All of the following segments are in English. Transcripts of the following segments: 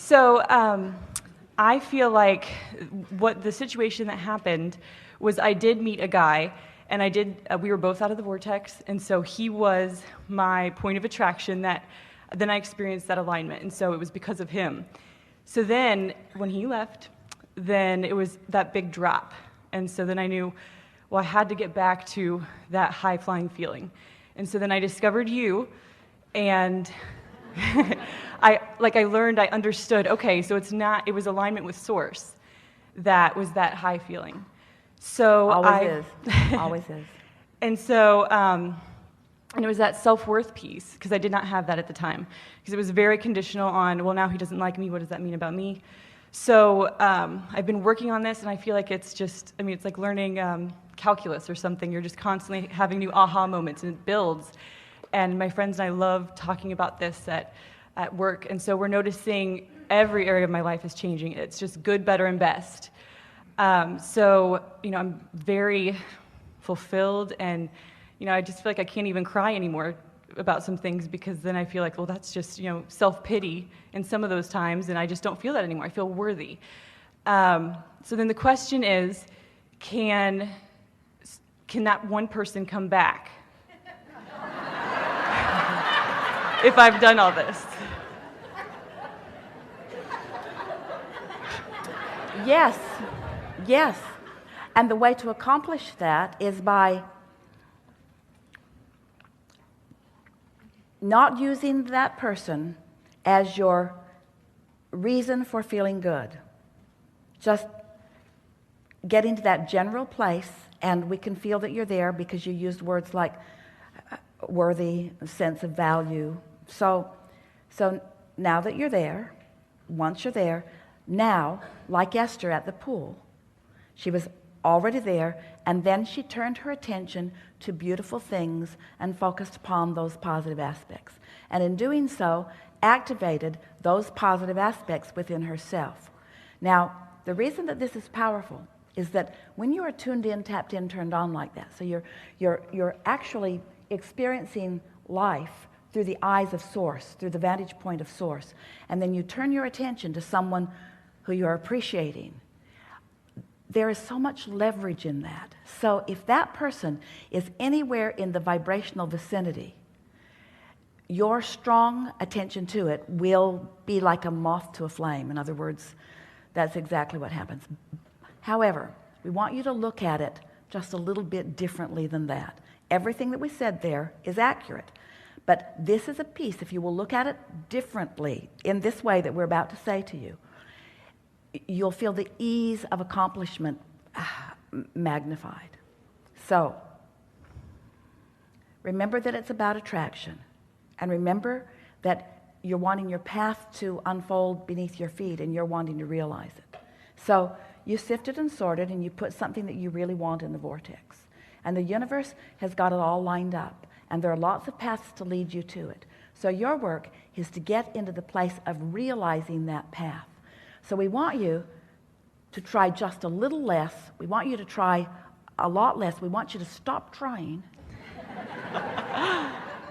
So I feel like what the situation that happened was I did meet a guy, and we were both out of the vortex, and so he was my point of attraction then I experienced that alignment, and so it was because of him. So then when he left, then it was that big drop. And so then I knew, well, I had to get back to that high-flying feeling. And so then I discovered you, and I learned, I understood, okay, so it was alignment with Source that was that high feeling. So Always is. And so, and it was that self-worth piece, because I did not have that at the time, because it was very conditional on, well, now he doesn't like me, what does that mean about me? So I've been working on this, and I feel like it's like learning calculus or something. You're just constantly having new aha moments, and it builds. And my friends and I love talking about this at work, and so we're noticing every area of my life is changing. It's just good, better, and best. So, I'm very fulfilled, and, I just feel like I can't even cry anymore about some things, because then I feel like, well, that's just, self-pity in some of those times, and I just don't feel that anymore. I feel worthy. So then the question is, can that one person come back if I've done all this? Yes. And the way to accomplish that is by not using that person as your reason for feeling good. Just getting to that general place, and we can feel that you're there because you used words like worthy, sense of value. So now that you're there, once you're there, now, like Esther at the pool, she was already there, and then she turned her attention to beautiful things and focused upon those positive aspects. And in doing so, activated those positive aspects within herself. Now, the reason that this is powerful is that when you are tuned in, tapped in, turned on like that, so you're actually experiencing life through the eyes of Source, through the vantage point of Source, and then you turn your attention to someone who you're appreciating. There is so much leverage in that. So if that person is anywhere in the vibrational vicinity, your strong attention to it will be like a moth to a flame. In other words, that's exactly what happens. However, we want you to look at it just a little bit differently than that. Everything that we said there is accurate. But this is a piece, if you will look at it differently, in this way that we're about to say to you, you'll feel the ease of accomplishment magnified. So, remember that it's about attraction. And remember that you're wanting your path to unfold beneath your feet, and you're wanting to realize it. So, you sifted and sorted, and you put something that you really want in the vortex. And the universe has got it all lined up. And there are lots of paths to lead you to it. So your work is to get into the place of realizing that path. So we want you to try just a little less. We want you to try a lot less. We want you to stop trying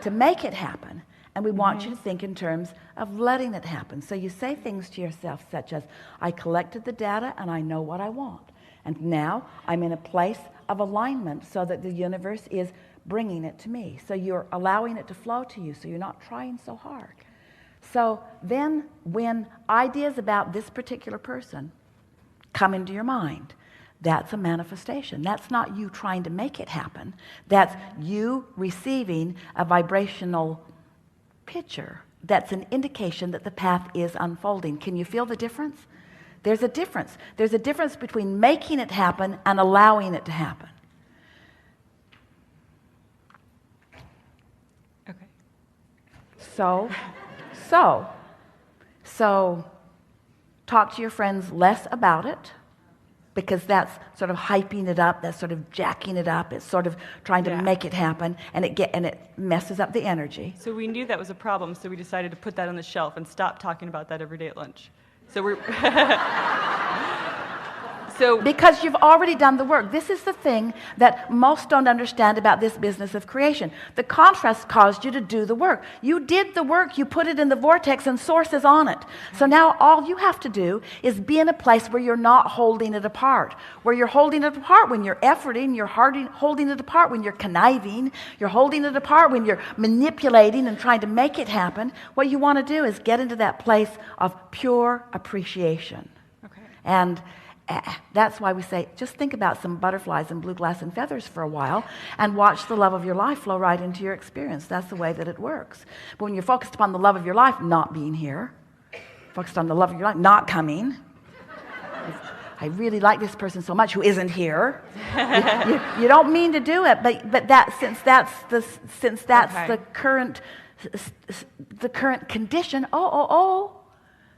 to make it happen. And we want you to think in terms of letting it happen. So you say things to yourself such as, I collected the data and I know what I want. And now I'm in a place of alignment so that the universe is bringing it to me. So you're allowing it to flow to you, so you're not trying so hard. So then when ideas about this particular person come into your mind, that's a manifestation. That's not you trying to make it happen. That's you receiving a vibrational picture. That's an indication that the path is unfolding. Can you feel the difference? There's a difference. There's a difference between making it happen and allowing it to happen. Okay. So talk to your friends less about it, because that's sort of hyping it up, that's sort of jacking it up, it's sort of trying to make it happen, and it messes up the energy. So we knew that was a problem, so we decided to put that on the shelf and stop talking about that every day at lunch. So So Because you've already done the work. This is the thing that most don't understand about this business of creation. The contrast caused you to do the work. You did the work, you put it in the vortex, and source is on it. So now all you have to do is be in a place where you're not holding it apart. Where you're holding it apart when you're efforting, you're holding it apart when you're conniving, you're holding it apart when you're manipulating and trying to make it happen. What you want to do is get into that place of pure appreciation. okay. And that's why we say, just think about some butterflies and blue glass and feathers for a while and watch the love of your life flow right into your experience. That's the way that it works. But when you're focused upon the love of your life not being here, focused on the love of your life not coming, I really like this person so much who isn't here. You don't mean to do it, but that since that's Okay. the current condition,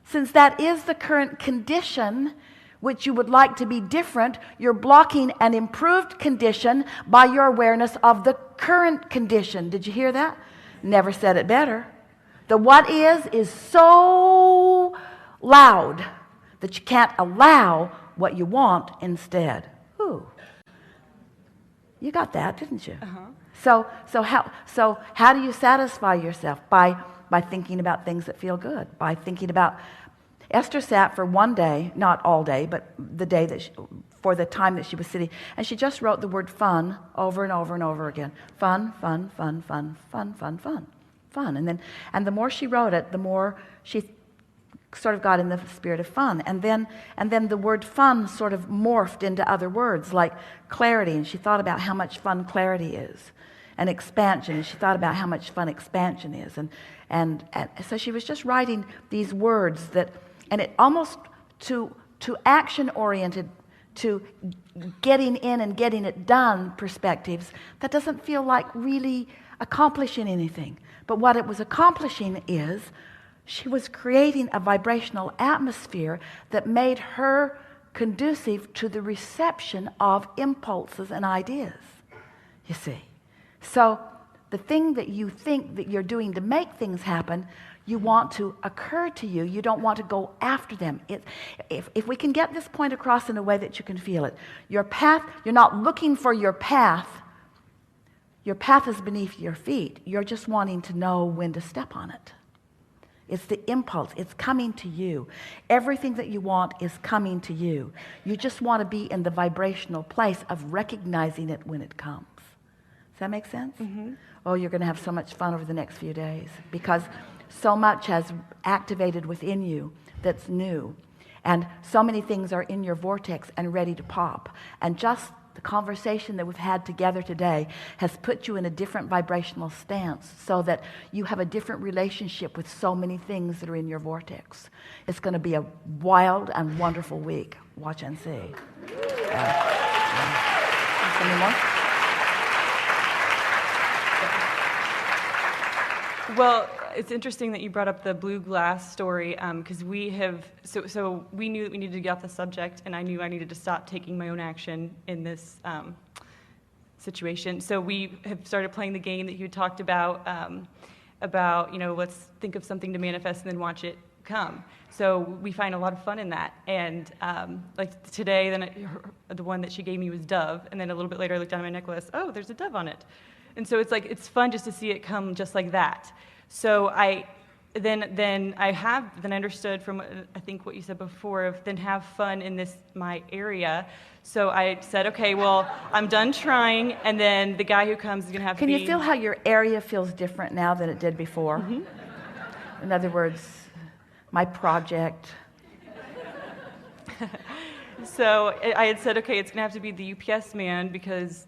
since that is the current condition which you would like to be different, you're blocking an improved condition by your awareness of the current condition. Did you hear that? Never said it better. The what is so loud that you can't allow what you want instead. Ooh. You got that, didn't you? Uh-huh. So how do you satisfy yourself? By thinking about things that feel good. By thinking about... Esther sat for one day, not all day, but the day that for the time that she was sitting, and she just wrote the word fun over and over and over again. Fun, fun, fun, fun, fun, fun, fun, fun. And the more she wrote it, the more she sort of got in the spirit of fun. And then the word fun sort of morphed into other words like clarity, and she thought about how much fun clarity is. And expansion, and she thought about how much fun expansion is. And so she was just writing these words that... And it almost to action-oriented, to getting in and getting it done perspectives, that doesn't feel like really accomplishing anything. But what it was accomplishing is she was creating a vibrational atmosphere that made her conducive to the reception of impulses and ideas, you see. So the thing that you think that you're doing to make things happen, you want to occur to you. You don't want to go after them. If we can get this point across in a way that you can feel it, your path, you're not looking for your path. Your path is beneath your feet. You're just wanting to know when to step on it. It's the impulse. It's coming to you. Everything that you want is coming to you. You just want to be in the vibrational place of recognizing it when it comes. Does that make sense? Mm-hmm. Oh, you're going to have so much fun over the next few days because so much has activated within you that's new. And so many things are in your vortex and ready to pop. And just the conversation that we've had together today has put you in a different vibrational stance so that you have a different relationship with so many things that are in your vortex. It's going to be a wild and wonderful week. Watch and see. Any more? Well, it's interesting that you brought up the blue glass story because we have, so we knew that we needed to get off the subject, and I knew I needed to stop taking my own action in this situation. So we have started playing the game that you had talked about, let's think of something to manifest and then watch it come. So we find a lot of fun in that. And like today, the one that she gave me was dove, and then a little bit later I looked down at my necklace, oh, there's a dove on it. And so it's like, it's fun just to see it come just like that. So I understood from I think what you said before of then have fun in my area. So I said, okay, well, I'm done trying, and then the guy who comes is going to have to be... Can you feel how your area feels different now than it did before? Mm-hmm. In other words, my project... So I had said, okay, it's going to have to be the UPS man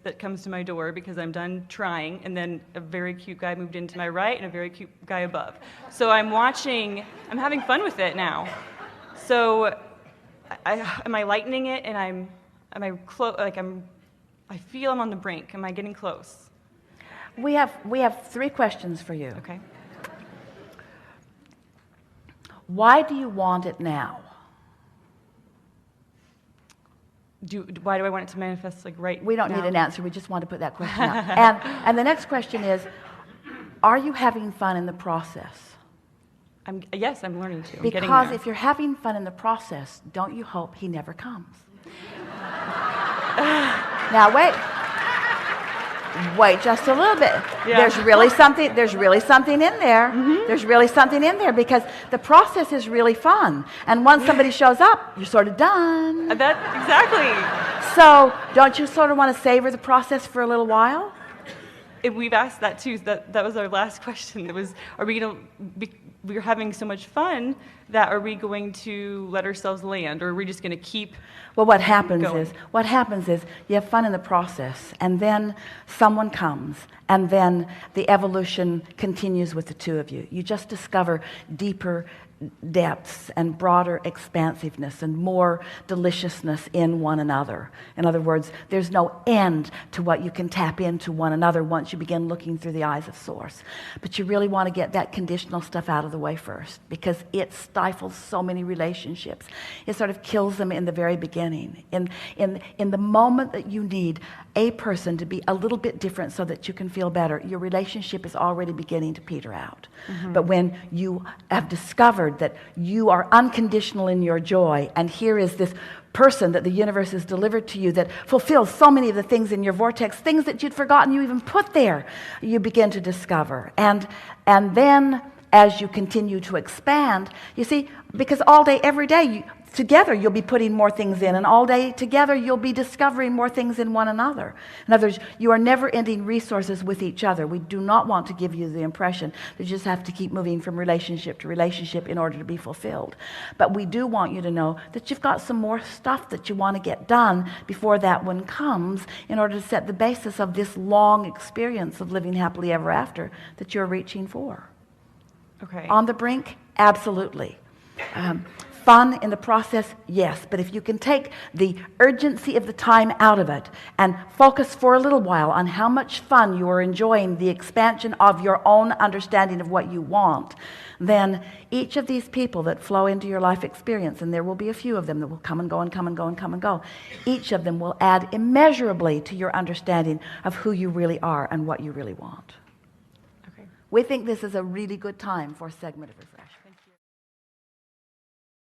that comes to my door because I'm done trying. And then a very cute guy moved into my right and a very cute guy above. So I'm having fun with it now. So am I lightening it? And I feel I'm on the brink. Am I getting close? We have 3 questions for you. Okay. Why do you want it now? Why do I want it to manifest right now? We don't need an answer. We just want to put that question out. And the next question is, are you having fun in the process? Yes, I'm learning to. Because if you're having fun in the process, don't you hope he never comes? Now wait just a little bit. Yeah. There's really something in there. Mm-hmm. There's really something in there because the process is really fun. And once somebody shows up, you're sort of done. Exactly. So don't you sort of want to savor the process for a little while? We've asked that too. That was our last question. It was, are we going to we're having so much fun that are we going to let ourselves land, or are we just going to keep Well, what happens going? is you have fun in the process, and then someone comes, and then the evolution continues with the two of you. You just discover deeper depths and broader expansiveness and more deliciousness in one another. In other words, there's no end to what you can tap into one another once you begin looking through the eyes of Source. But you really want to get that conditional stuff out of the way first, because it stifles so many relationships. It sort of kills them in the very beginning. In the moment that you need a person to be a little bit different so that you can feel better, your relationship is already beginning to peter out. Mm-hmm. But when you have discovered that you are unconditional in your joy, and here is this person that the universe has delivered to you that fulfills so many of the things in your vortex, things that you'd forgotten you even put there, you begin to discover. And then as you continue to expand, you see, because all day, every day, together you'll be putting more things in, and all day together you'll be discovering more things in one another. In other words, you are never-ending resources with each other. We do not want to give you the impression that you just have to keep moving from relationship to relationship in order to be fulfilled. But we do want you to know that you've got some more stuff that you want to get done before that one comes, in order to set the basis of this long experience of living happily ever after that you're reaching for. Okay. On the brink? Absolutely. Fun in the process? Yes. But if you can take the urgency of the time out of it and focus for a little while on how much fun you are enjoying the expansion of your own understanding of what you want, then each of these people that flow into your life experience, and there will be a few of them that will come and go and come and go and come and go, each of them will add immeasurably to your understanding of who you really are and what you really want. Okay. We think this is a really good time for a segment of refreshment.